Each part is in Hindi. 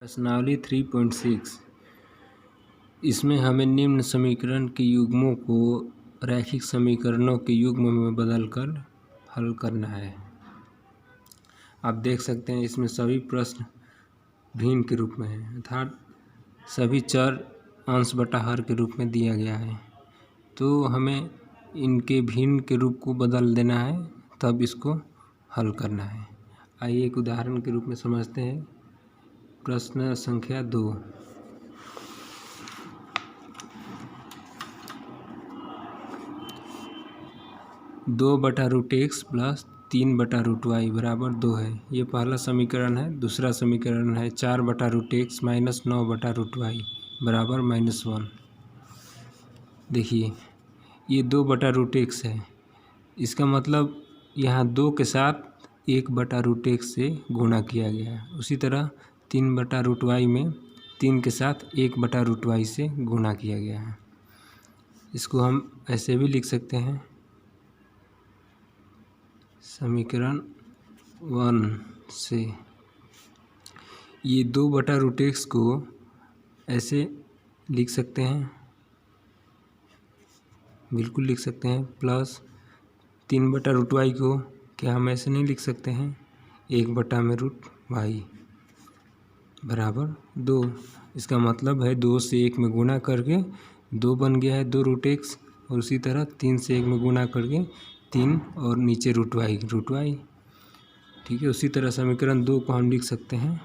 प्रश्नावली 3.6 इसमें हमें निम्न समीकरण के युग्मों को रैखिक समीकरणों के युग्म में बदलकर हल करना है। आप देख सकते हैं इसमें सभी प्रश्न भिन्न के रूप में हैं, अर्थात सभी चर अंश बटा हर के रूप में दिया गया है। तो हमें इनके भिन्न के रूप को बदल देना है, तब इसको हल करना है। आइए एक उदाहरण के रूप में समझते हैं। प्रश्न संख्या 2। दो बटा रूट एक्स प्लस 3 बटा रूट वाई बराबर 2 है। ये पहला समीकरण है। दूसरा समीकरण है 4 बटा रूट एक्स माइनस 9 बटा रूट वाई बराबर -1। देखिए ये 2 बटा रूट एक्स है, इसका मतलब यहाँ 2 के साथ 1 बटा रूट एक्स से गुणा किया गया है। उसी तरह 3 बटा रूट वाई में 3 के साथ 1 बटा रूट वाई से गुणा किया गया है। इसको हम ऐसे भी लिख सकते हैं, समीकरण 1 से ये 2 बटा रूट एक्स को ऐसे लिख सकते हैं, बिल्कुल लिख सकते हैं, प्लस 3 बटा रूट वाई को क्या हम ऐसे नहीं लिख सकते हैं, 1 बटा में रूट वाई बराबर 2। इसका मतलब है 2 से 1 में गुणा करके 2 बन गया है 2 रूट एक्स, और उसी तरह 3 से 1 में गुणा करके 3 और नीचे रूट वाई ठीक है। उसी तरह समीकरण 2 को हम लिख सकते हैं,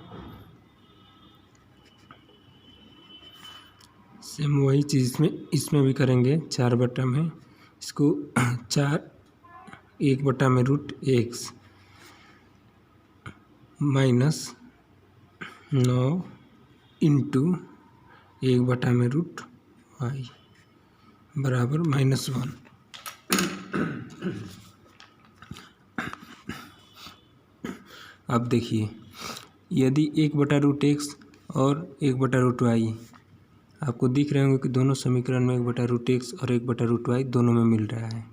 सेम वही चीज़ इसमें भी करेंगे। 4 बटा में इसको 1 बटा में रूट एक्स माइनस 9 इंटू 1 बटा में रूट वाई बराबर -1। अब देखिए यदि 1 बटा रूट एक्स और 1 बटा रूट वाई आपको दिख रहे होंगे कि दोनों समीकरण में 1 बटा रूट एक्स और 1 बटा रूट वाई दोनों में मिल रहा है।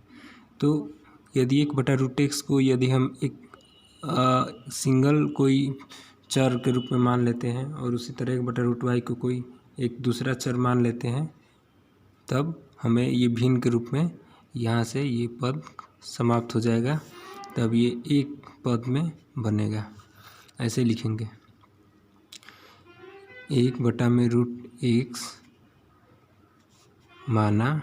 तो यदि 1 बटा रूट एक्स को यदि हम एक सिंगल कोई चर के रूप में मान लेते हैं और उसी तरह 1 बटा रूट वाई को कोई एक दूसरा चर मान लेते हैं, तब हमें ये भिन्न के रूप में यहाँ से ये पद समाप्त हो जाएगा, तब ये एक पद में बनेगा। ऐसे लिखेंगे 1 बटा में रूट एक्स माना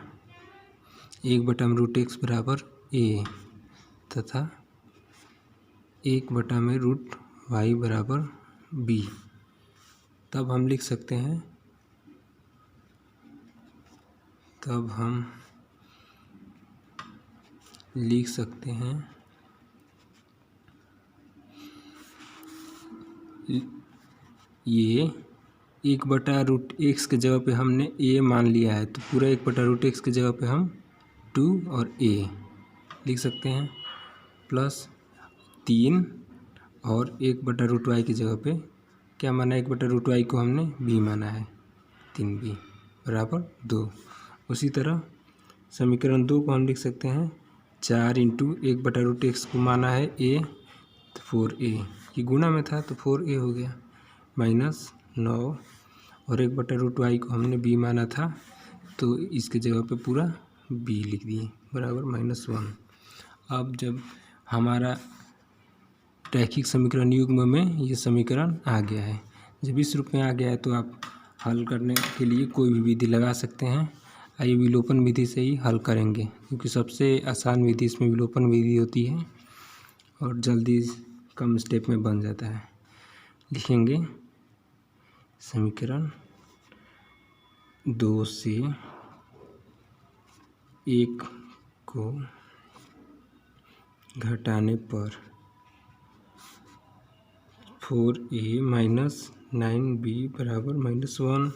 1 बटा में रूट एक्स बराबर ए, तथा 1 बटा में रूट वाई बराबर बी। तब हम लिख सकते हैं, ये 1 बटा रूट एक्स के जगह पे हमने ए मान लिया है, तो पूरा 1 बटा रूट एक्स की जगह पे हम 2 और ए लिख सकते हैं, प्लस 3 और 1 बटा रूट वाई की जगह पे क्या माना, 1 बटा रूट वाई को हमने बी माना है, 3b बराबर 2। उसी तरह समीकरण 2 को हम लिख सकते हैं 4 इंटू 1 बटा रूट एक्स को माना है ए, तो 4a, ये गुणा में था तो 4a हो गया, -9 और 1 बटा रूट वाई को हमने b माना था, तो इसके जगह पे पूरा b लिख दिए बराबर -1। अब जब हमारा रैखिक समीकरण युग्म में ये समीकरण आ गया है, जब इस रूप में आ गया है तो आप हल करने के लिए कोई भी विधि लगा सकते हैं। आइए विलोपन विधि से ही हल करेंगे, क्योंकि सबसे आसान विधि इसमें विलोपन विधि होती है और जल्दी कम स्टेप में बन जाता है। लिखेंगे समीकरण 2 से 1 को घटाने पर 4a माइनस 9b बराबर -1,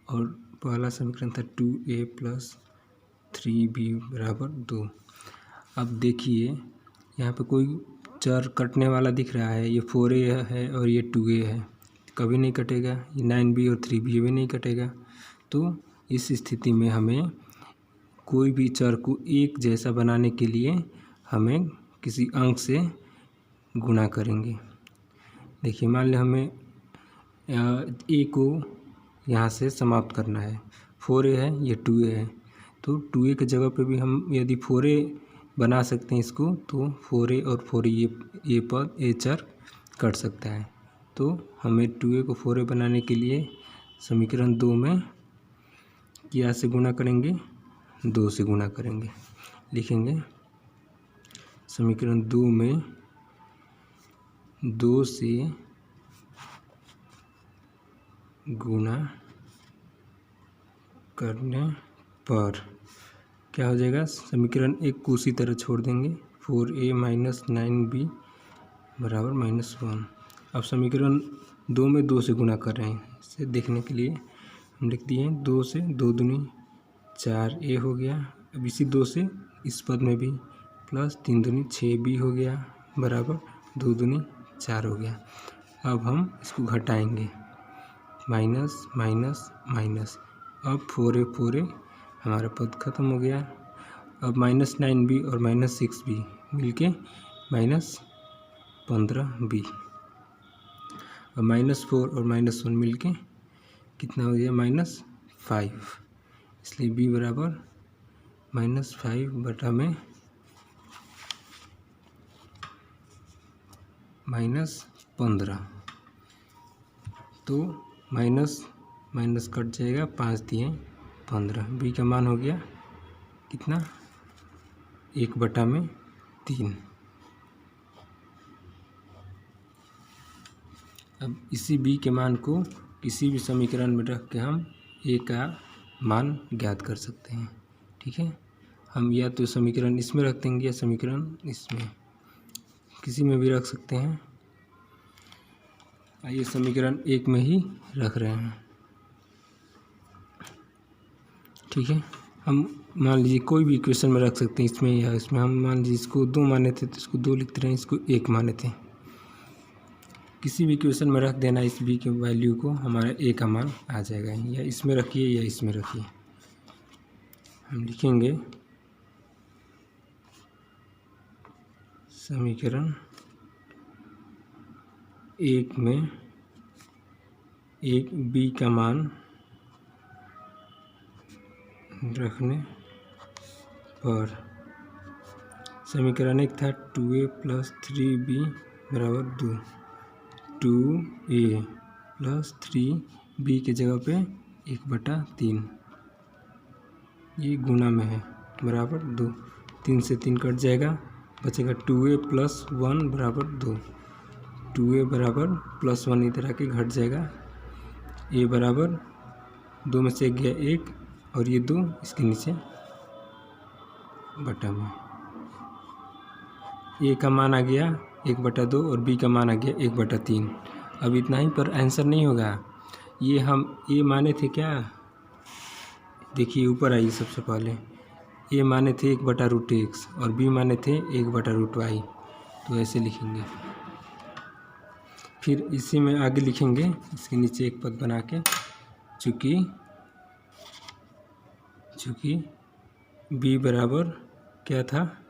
और पहला समीकरण था 2a प्लस 3b बराबर 2। अब देखिए यहाँ पे कोई चर कटने वाला दिख रहा है, ये 4a है और ये 2a है, कभी नहीं कटेगा। ये 9b और 3b भी नहीं कटेगा। तो इस स्थिति में हमें कोई भी चर को एक जैसा बनाने के लिए हमें किसी अंक से गुणा करेंगे। देखिए मान लें हमें ए को यहाँ से समाप्त करना है। 4a है, ये 2a है, तो 2a की जगह पे भी हम यदि 4a बना सकते हैं इसको, तो 4a और 4a ये पद ए चर कट सकता है। तो हमें 2a को 4a बनाने के लिए समीकरण 2 में क्या से गुणा करेंगे, 2 से गुणा करेंगे। लिखेंगे समीकरण 2 में 2 से गुणा करने पर क्या हो जाएगा, समीकरण 1 को उसी तरह छोड़ देंगे। 4a माइनस 9b बराबर -1। अब समीकरण 2 में 2 से गुणा कर रहे हैं, इसे देखने के लिए हम लिख दिए 2 से 2 दूनी 4a हो गया। अब इसी 2 से इस पद में भी प्लस 3 दूनी 6b हो गया बराबर 2 दूनी 4 हो गया। अब हम इसको घटाएंगे, माइनस माइनस माइनस, अब 4a हमारा पद खत्म हो गया। अब -9b और -6b मिलके -15b, और -4 और -1 मिलके कितना हो गया, -5। इसलिए b बराबर -5 बटा में -15। तो माइनस माइनस कट जाएगा, 5 दिए 15। बी का मान हो गया कितना, 1/3। अब इसी बी के मान को किसी भी समीकरण में रख के हम ए का मान ज्ञात कर सकते हैं। ठीक है, हम या तो समीकरण इसमें रख देंगे या समीकरण इसमें, किसी में भी रख सकते हैं। आइए समीकरण 1 में ही रख रहे हैं। ठीक है, हम मान लीजिए कोई भी इक्वेशन में रख सकते हैं, इसमें या इसमें। हम मान लीजिए इसको 2 माने थे तो इसको 2 लिखते रहे, इसको 1 माने थे। किसी भी इक्वेशन में रख देना इस बी के वैल्यू को, हमारा ए का मान आ जाएगा। या इसमें रखिए या इसमें रखिए। हम लिखेंगे समीकरण 1 में एक बी का मान रखने पर समीकरण 1 था 2a + 3b बराबर 2। 2a + 3b की जगह पे 1/3, ये गुणा में है, बराबर 2। 3 से 3 कट जाएगा, बचेगा 2a + 1 बराबर 2। 2a बराबर +1 इधर आके घट जाएगा। a बराबर 2 में से 1 गया 1, और ये 2 इसके नीचे बटा में। ए का मान आ गया 1/2 और बी का मान आ गया 1/3। अब इतना ही पर आंसर नहीं होगा। ये हम ए माने थे क्या, देखिए ऊपर आइए। सबसे पहले ए माने थे 1/√x और बी माने थे 1/√y, तो ऐसे लिखेंगे। फिर इसी में आगे लिखेंगे, इसके नीचे एक पद बना के, चूँकि b बराबर क्या था,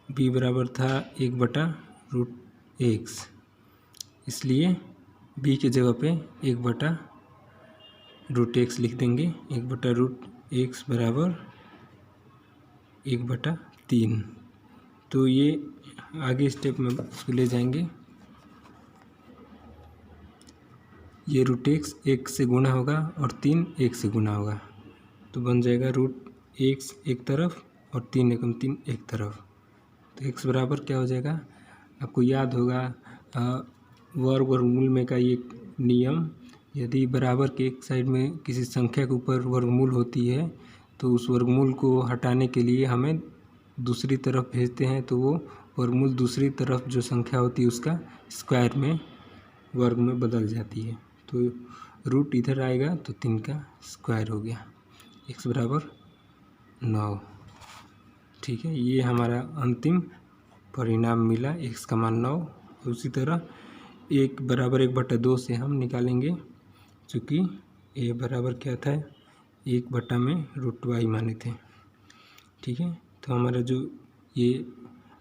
b बराबर था 1/√x, इसलिए b की जगह पे 1/√x लिख देंगे। 1/√x बराबर 1/3। तो ये आगे स्टेप में इसको ले जाएंगे। ये √x 1 से गुना होगा और 3 1 से गुना होगा, तो बन जाएगा √x एक तरफ और 3 एकम 3 एक तरफ। तो x बराबर क्या हो जाएगा, आपको याद होगा वर्गमूल में का ये नियम, यदि बराबर के एक साइड में किसी संख्या के ऊपर वर्गमूल होती है तो उस वर्गमूल को हटाने के लिए हमें दूसरी तरफ भेजते हैं, तो वो वर्गमूल दूसरी तरफ जो संख्या होती है उसका स्क्वायर में वर्ग में बदल जाती है। तो रूट इधर आएगा तो 3 का स्क्वायर हो गया, x बराबर 9। ठीक है, ये हमारा अंतिम परिणाम मिला, x का मान 9। उसी तरह 1 बराबर 1/2 से हम निकालेंगे, चूँकि a बराबर क्या था, 1/√y माने थे। ठीक है, तो हमारा जो ये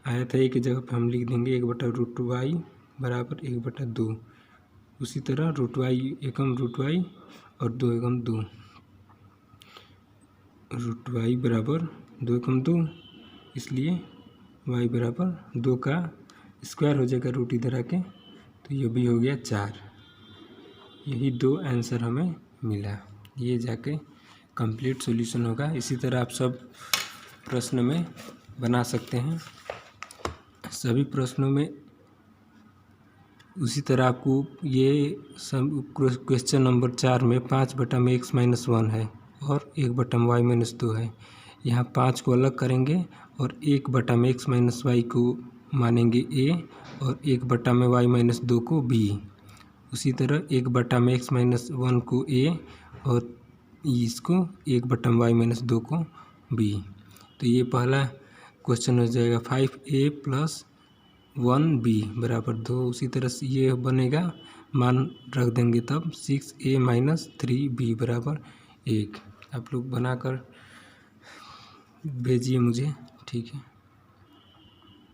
आया था a की जगह पर हम लिख देंगे 1/√y बराबर 1/2। उसी तरह रूट वाई एकम रूट वाई और 2 एकम 2, रूट वाई बराबर 2 एकम 2, इसलिए वाई बराबर 2 का स्क्वायर हो जाएगा रूट इधर आके, तो ये भी हो गया 4। यही 2 आंसर हमें मिला। ये जाके कंप्लीट सॉल्यूशन होगा। इसी तरह आप सब प्रश्न में बना सकते हैं। सभी प्रश्नों में उसी तरह आपको ये क्वेश्चन नंबर 4 में 5/x-1 है और 1/y-2 है। यहाँ 5 को अलग करेंगे और 1/x-y को मानेंगे a और 1/y-2 को b। उसी तरह 1/x-1 को a और इसको 1/y-2 को b। तो ये पहला क्वेश्चन हो जाएगा 5a + 1b बराबर 2। उसी तरह से ये बनेगा, मान रख देंगे तब 6a - 3b बराबर 1। आप लोग बनाकर भेजिए मुझे, ठीक है।